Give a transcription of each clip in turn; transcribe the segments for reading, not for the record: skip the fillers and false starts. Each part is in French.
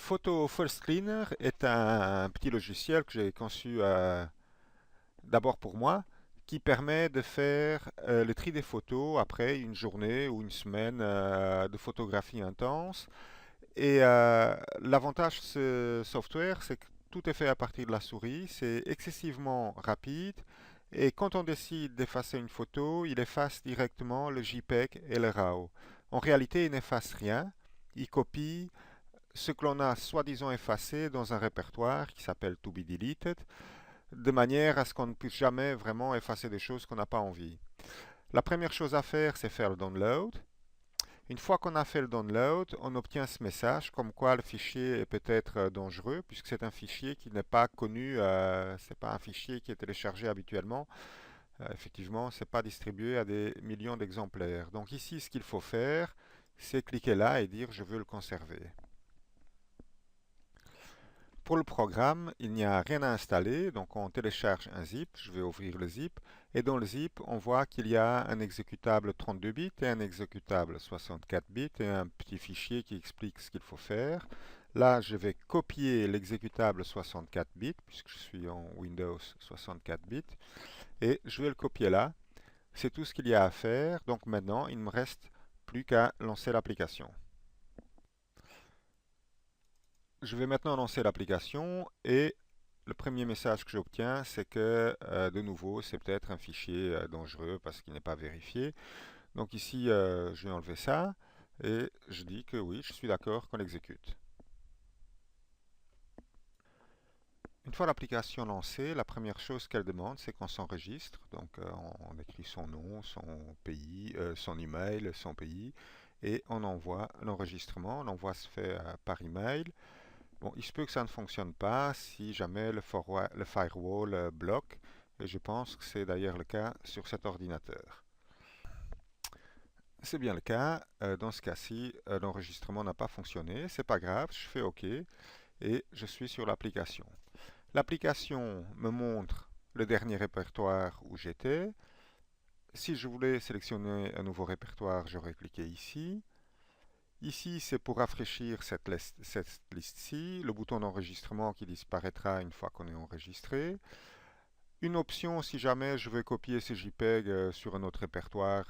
Photo First Screener est un petit logiciel que j'ai conçu d'abord pour moi, qui permet de faire le tri des photos après une journée ou une semaine de photographie intense. Et l'avantage de ce software, c'est que tout est fait à partir de la souris, c'est excessivement rapide. Et quand on décide d'effacer une photo, il efface directement le JPEG et le RAW. En réalité, il n'efface rien. Il copie ce que l'on a soi-disant effacé dans un répertoire qui s'appelle to be deleted, de manière à ce qu'on ne puisse jamais vraiment effacer des choses qu'on n'a pas envie. La première chose à faire, c'est faire le download. Une fois qu'on a fait le download, on obtient ce message comme quoi le fichier est peut-être dangereux, puisque c'est un fichier qui n'est pas connu, c'est pas un fichier qui est téléchargé habituellement. Effectivement, c'est pas distribué à des millions d'exemplaires. Donc ici, ce qu'il faut faire, c'est cliquer là et dire je veux le conserver. Pour le programme, il n'y a rien à installer, donc on télécharge un zip, je vais ouvrir le zip, et dans le zip, on voit qu'il y a un exécutable 32 bits et un exécutable 64 bits et un petit fichier qui explique ce qu'il faut faire. Là, je vais copier l'exécutable 64 bits, puisque je suis en Windows 64 bits, et je vais le copier là. C'est tout ce qu'il y a à faire, donc maintenant, il ne me reste plus qu'à lancer l'application. Je vais maintenant lancer l'application et le premier message que j'obtiens, c'est que de nouveau, c'est peut-être un fichier dangereux parce qu'il n'est pas vérifié. Donc ici, je vais enlever ça et je dis que oui, je suis d'accord qu'on l'exécute. Une fois l'application lancée, la première chose qu'elle demande, c'est qu'on s'enregistre. Donc on écrit son nom, son pays, son email, son pays et on envoie l'enregistrement. L'envoi se fait par email. Bon, il se peut que ça ne fonctionne pas si jamais le firewall bloque, et je pense que c'est d'ailleurs le cas sur cet ordinateur. C'est bien le cas. Dans ce cas-ci, l'enregistrement n'a pas fonctionné. C'est pas grave, je fais OK et je suis sur l'application. L'application me montre le dernier répertoire où j'étais. Si je voulais sélectionner un nouveau répertoire, j'aurais cliqué ici. Ici, c'est pour rafraîchir cette liste-ci, le bouton d'enregistrement qui disparaîtra une fois qu'on est enregistré. Une option si jamais je veux copier ce JPEG sur un autre répertoire,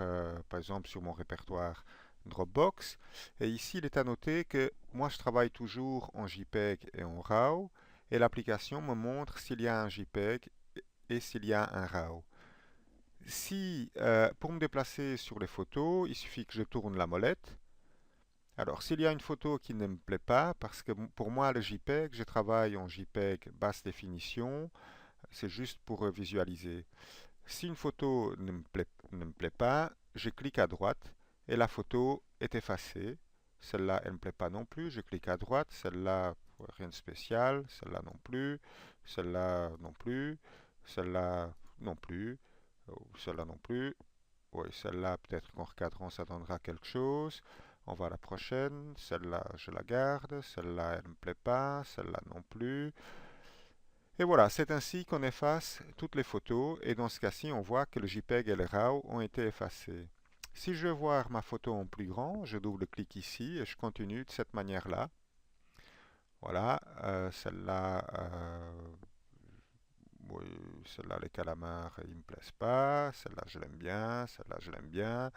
par exemple sur mon répertoire Dropbox. Et ici, il est à noter que moi, je travaille toujours en JPEG et en RAW, et l'application me montre s'il y a un JPEG et s'il y a un RAW. Si, pour me déplacer sur les photos, il suffit que je tourne la molette. Alors, s'il y a une photo qui ne me plaît pas, parce que pour moi, le JPEG, je travaille en JPEG basse définition, c'est juste pour visualiser. Si une photo ne me plaît pas, je clique à droite et la photo est effacée. Celle-là, elle ne me plaît pas non plus, je clique à droite, celle-là, rien de spécial, celle-là non plus, celle-là non plus, celle-là non plus, celle-là non plus. Oui, celle-là, peut-être qu'en recadrant, ça donnera quelque chose. On va à la prochaine. Celle-là, je la garde. Celle-là, elle ne me plaît pas. Celle-là non plus. Et voilà, c'est ainsi qu'on efface toutes les photos. Et dans ce cas-ci, on voit que le JPEG et le RAW ont été effacés. Si je veux voir ma photo en plus grand, je double-clique ici et je continue de cette manière-là. Voilà, celle-là, oui, celle-là, les calamars, ils me plaisent pas. Celle-là, je l'aime bien. Celle-là, je l'aime bien.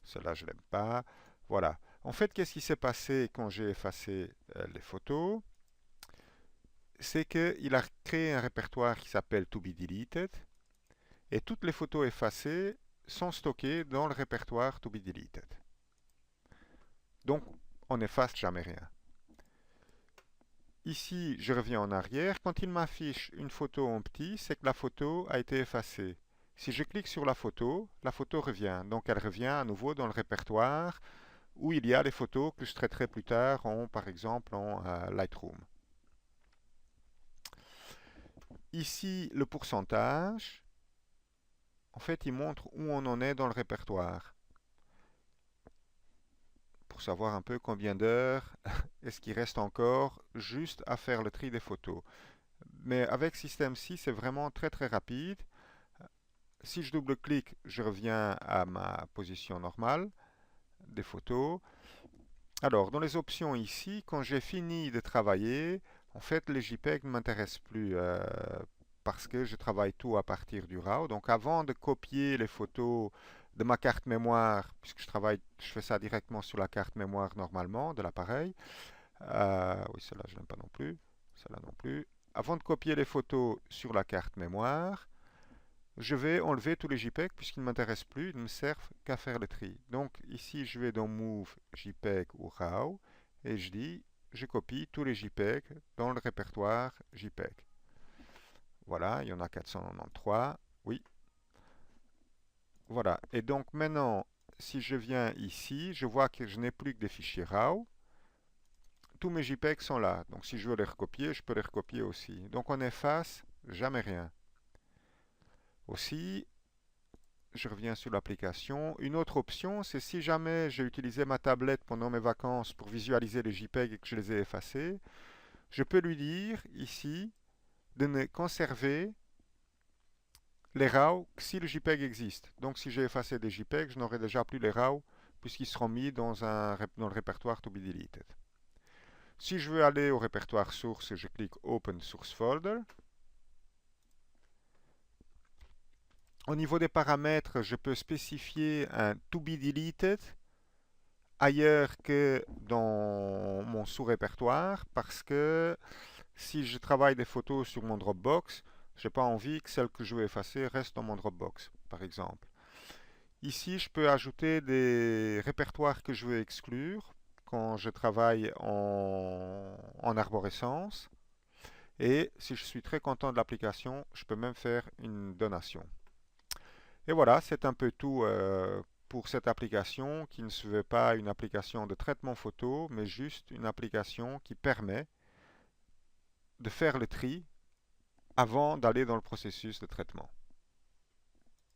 Celle-là, je l'aime pas. Voilà. En fait, qu'est-ce qui s'est passé quand j'ai effacé les photos? C'est qu'il a créé un répertoire qui s'appelle To Be Deleted et toutes les photos effacées sont stockées dans le répertoire To Be Deleted. Donc, on n'efface jamais rien. Ici, je reviens en arrière. Quand il m'affiche une photo en petit, c'est que la photo a été effacée. Si je clique sur la photo revient. Donc, elle revient à nouveau dans le répertoire où il y a les photos que je traiterai plus tard, par exemple en Lightroom. Ici, le pourcentage, en fait, il montre où on en est dans le répertoire, pour savoir un peu combien d'heures est-ce qu'il reste encore juste à faire le tri des photos. Mais avec System 6, c'est vraiment très très rapide. Si je double-clique, je reviens à ma position normale des photos. Alors, dans les options ici, quand j'ai fini de travailler, en fait, les JPEG ne m'intéressent plus parce que je travaille tout à partir du RAW. Donc, avant de copier les photos de ma carte mémoire, puisque je fais ça directement sur la carte mémoire normalement de l'appareil. Oui, celle-là, je n'aime pas non plus. Celle-là non plus. Avant de copier les photos sur la carte mémoire, je vais enlever tous les JPEG puisqu'ils ne m'intéressent plus, ils ne me servent qu'à faire le tri. Donc ici, je vais dans Move JPEG ou RAW et je dis, je copie tous les JPEG dans le répertoire JPEG. Voilà, il y en a 493. Oui, voilà. Et donc maintenant, si je viens ici, je vois que je n'ai plus que des fichiers RAW. Tous mes JPEG sont là. Donc si je veux les recopier, je peux les recopier aussi. Donc on efface jamais rien. Aussi, je reviens sur l'application. Une autre option, c'est si jamais j'ai utilisé ma tablette pendant mes vacances pour visualiser les JPEG et que je les ai effacés, je peux lui dire ici de ne conserver les RAW que si le JPEG existe. Donc si j'ai effacé des JPEG, je n'aurai déjà plus les RAW puisqu'ils seront mis dans le répertoire to be deleted. Si je veux aller au répertoire source, je clique Open Source Folder. Au niveau des paramètres, je peux spécifier un to be deleted ailleurs que dans mon sous-répertoire parce que si je travaille des photos sur mon Dropbox, je n'ai pas envie que celles que je veux effacer restent dans mon Dropbox, par exemple. Ici, je peux ajouter des répertoires que je veux exclure quand je travaille en arborescence. Et si je suis très content de l'application, je peux même faire une donation. Et voilà, c'est un peu tout pour cette application qui ne se veut pas une application de traitement photo, mais juste une application qui permet de faire le tri avant d'aller dans le processus de traitement.